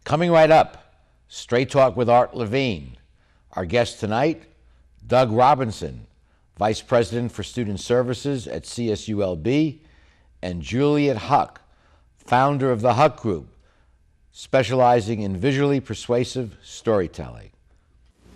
Coming right up, Straight Talk with Art Levine. Our guest tonight, Doug Robinson, Vice President for Student Services at CSULB, and Juliet Huck, founder of the Huck Group, specializing in visually persuasive storytelling.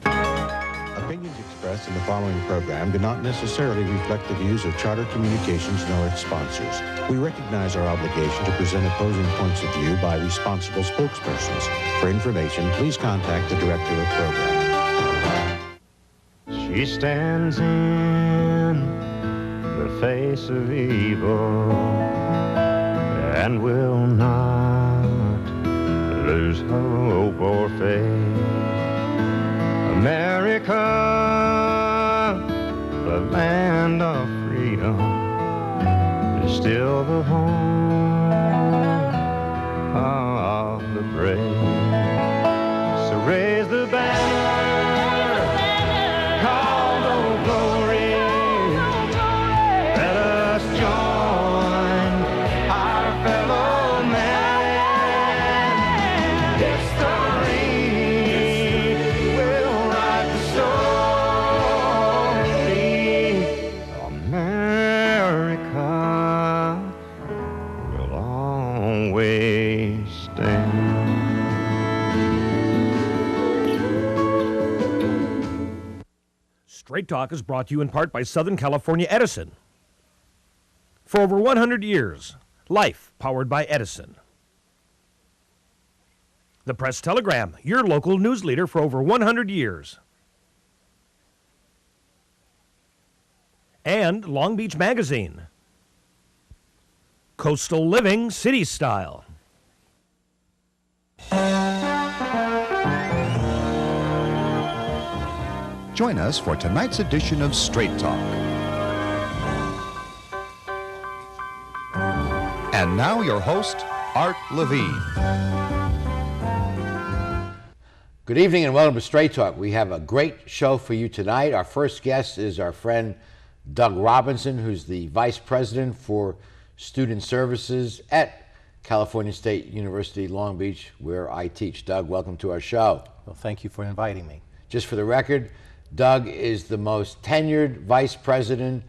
Opinions expressed in the following program do not necessarily reflect the views of Charter Communications nor its sponsors. We recognize our obligation to present opposing points of view by responsible spokespersons. For information, please contact the director of program. She stands in the face of evil and will not lose hope or faith. America, the land of freedom, is still the home of the brave. So raise the banner, called Old Glory. Let us join our fellow man. History will write the story. America will always stand. Straight Talk is brought to you in part by Southern California Edison. For over 100 years, life powered by Edison. The Press Telegram, your local news leader for over 100 years. And Long Beach Magazine. Coastal Living, City Style. Join us for tonight's edition of Straight Talk. And now your host, Art Levine. Good evening and welcome to Straight Talk. We have a great show for you tonight. Our first guest is our friend Doug Robinson, who's the Vice President for Student Services at California State University, Long Beach, where I teach. Doug, welcome to our show. Well, thank you for inviting me. Just for the record, Doug is the most tenured vice president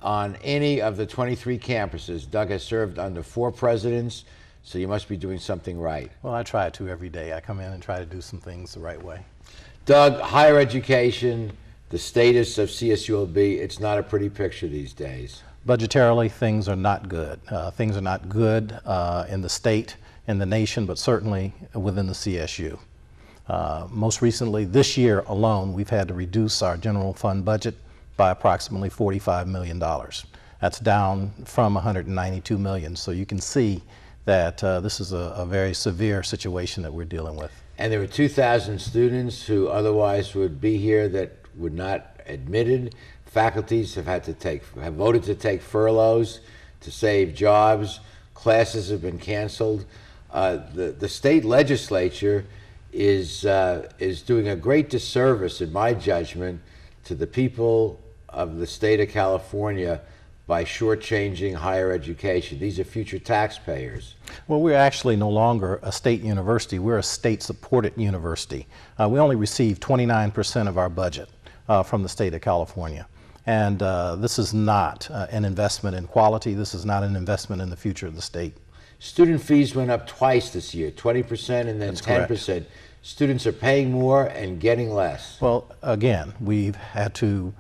on any of the 23 campuses. Doug has served under 4 presidents, so you must be doing something right. Well, I try to every day. I come in and try to do some things the right way. Doug, higher education, the status of CSULB, it's not a pretty picture these days. Budgetarily, things are not good. Things are not good in the state, in the nation, but certainly within the CSU. Most recently, this year alone, we've had to reduce our general fund budget by approximately $45 million. That's down from $192 million. So you can see that this is a very severe situation that we're dealing with. And there were 2,000 students who otherwise would be here that were not admitted. Faculties have voted to take furloughs to save jobs. Classes have been canceled. The state legislature is doing a great disservice, in my judgment, to the people of the state of California by shortchanging higher education. These are future taxpayers. Well, we're actually no longer a state university. We're a state-supported university. We only receive 29% of our budget from the state of California. And this is not an investment in quality. This is not an investment in the future of the state. Student fees went up twice this year, 20% and then That's 10%. correct. Students are paying more and getting less. Well, again, we've had to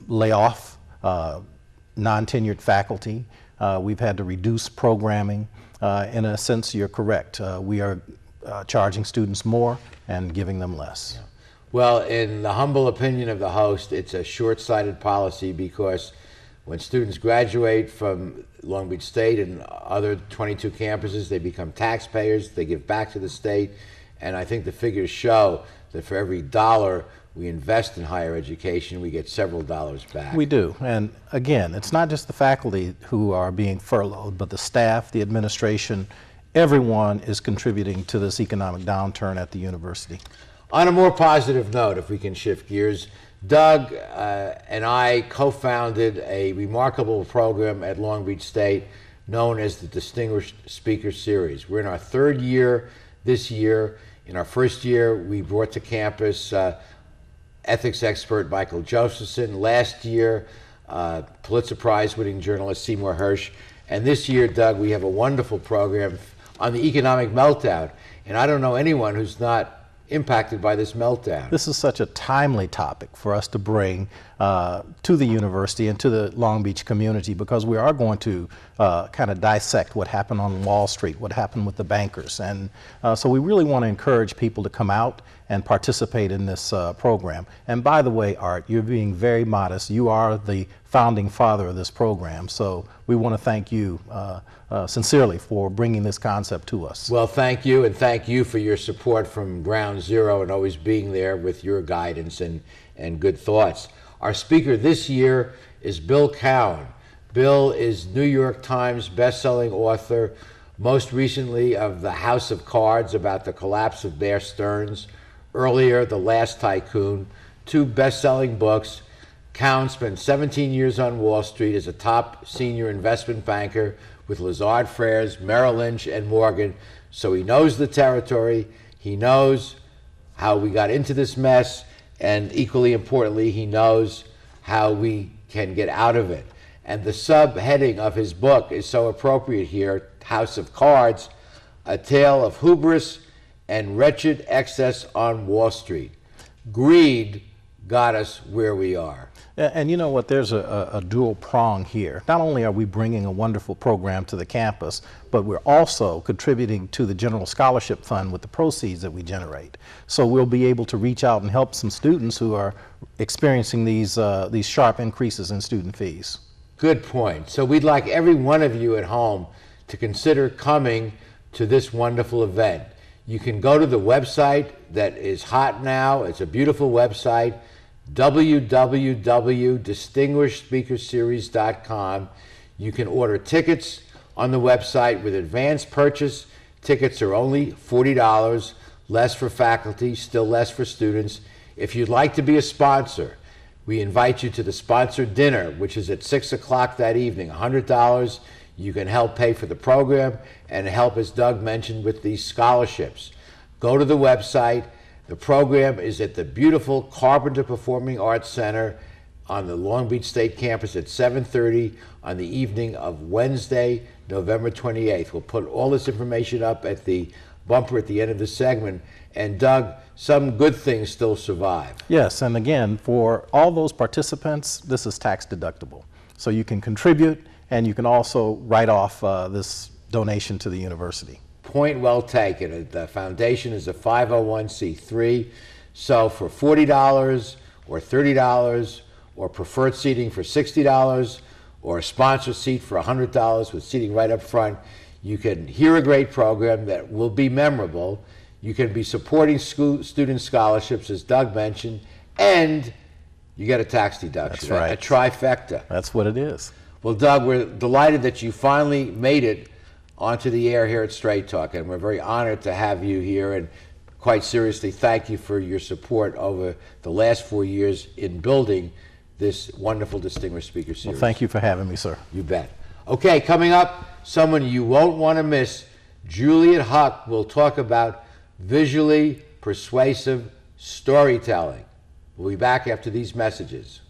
lay off non-tenured faculty. We've had to reduce programming. In a sense, you're correct. We are charging students more and giving them less. Yeah. Well, in the humble opinion of the host, it's a short-sighted policy because when students graduate from Long Beach State and other 22 campuses, they become taxpayers, they give back to the state, and I think the figures show that for every dollar we invest in higher education, we get several dollars back. We do, and again, it's not just the faculty who are being furloughed, but the staff, the administration, everyone is contributing to this economic downturn at the university. On a more positive note, if we can shift gears, Doug and I co-founded a remarkable program at Long Beach State known as the Distinguished Speaker Series. We're in our 3rd year this year. In our first year, we brought to campus ethics expert Michael Josephson. Last year, Pulitzer Prize-winning journalist Seymour Hersh. And this year, Doug, we have a wonderful program on the economic meltdown. And I don't know anyone who's not impacted by this meltdown. This is such a timely topic for us to bring to the university and to the Long Beach community, because we are going to kind of dissect what happened on Wall Street, what happened with the bankers. And so we really want to encourage people to come out and participate in this program. And by the way, Art, you're being very modest. You are the founding father of this program. So we want to thank you sincerely for bringing this concept to us. Well, thank you, and thank you for your support from ground zero and always being there with your guidance and good thoughts. Our speaker this year is Bill Cowan. Bill is New York Times bestselling author, most recently of The House of Cards, about the collapse of Bear Stearns, earlier The Last Tycoon, 2 best-selling books. Cowan spent 17 years on Wall Street as a top senior investment banker with Lazard Frères, Merrill Lynch, and Morgan. So he knows the territory, he knows how we got into this mess, and equally importantly, he knows how we can get out of it. And the subheading of his book is so appropriate here, House of Cards, A Tale of Hubris and Wretched Excess on Wall Street. Greed got us where we are. And you know what, there's a dual prong here. Not only are we bringing a wonderful program to the campus, but we're also contributing to the General Scholarship Fund with the proceeds that we generate. So we'll be able to reach out and help some students who are experiencing these sharp increases in student fees. Good point. So we'd like every one of you at home to consider coming to this wonderful event. You can go to the website that is hot now. It's a beautiful website, www.distinguishedspeakerseries.com. You can order tickets on the website with advance purchase. Tickets are only $40, less for faculty, still less for students. If you'd like to be a sponsor, we invite you to the sponsored dinner, which is at 6 o'clock that evening, $100. You can help pay for the program and help, as Doug mentioned, with these scholarships. Go to the website. The program is at the beautiful Carpenter Performing Arts Center on the Long Beach State campus at 7:30 on the evening of Wednesday, November 28th. We'll put all this information up at the bumper at the end of the segment. And Doug, some good things still survive. Yes, and again, for all those participants, this is tax deductible. So you can contribute, and you can also write off this donation to the university. Point well taken. The foundation is a 501c3. So for $40 or $30 or preferred seating for $60 or a sponsor seat for $100 with seating right up front, you can hear a great program that will be memorable. You can be supporting student scholarships, as Doug mentioned, and you get a tax deduction. That's right. A trifecta. That's what it is. Well, Doug, we're delighted that you finally made it onto the air here at Straight Talk, and we're very honored to have you here. And quite seriously, thank you for your support over the last 4 years in building this wonderful Distinguished Speaker Series. Well, thank you for having me, sir. You bet. Okay, coming up, someone you won't want to miss, Juliet Huck will talk about visually persuasive storytelling. We'll be back after these messages.